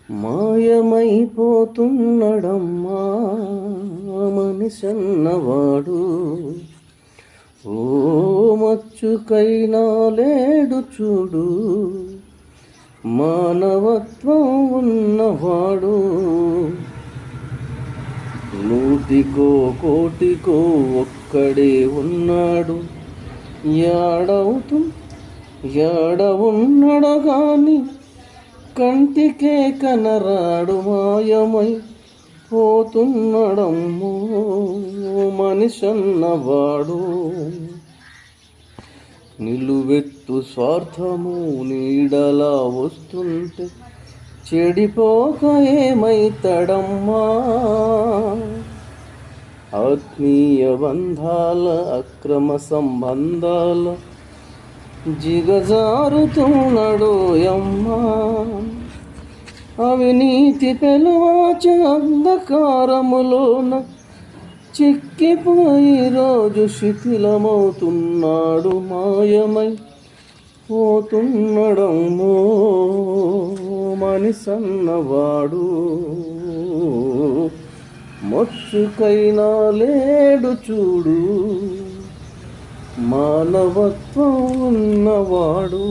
మాయమైపోతున్నడమ్మా మనిషన్నవాడు. ఓ మచ్చుకైనా లేడు చూడు, మానవత్వం ఉన్నవాడు. నూటికో కోటికో ఒక్కడే ఉన్నాడు, యాడ ఉన్నడు గాని కంటికే కనరాడు. మాయమై పోతున్నడమ్మో మనిషన్నవాడు. నిలువెత్తు స్వార్థము నీడలా వస్తుంటే చెడిపోక ఏమైతడమ్మా. ఆత్మీయ బంధాల అక్రమ సంబంధాల జిగజారుతున్నడోయమ్మా. అవినీతి పెలువాచ అంధకారములోన చిక్కిపోయి రోజు శిథిలమవుతున్నాడు. మాయమై పోతున్నడమ్మో మనిషన్నవాడు. మచ్చుకైనా లేడు చూడు, మానవత్వం ఉన్నవాడు.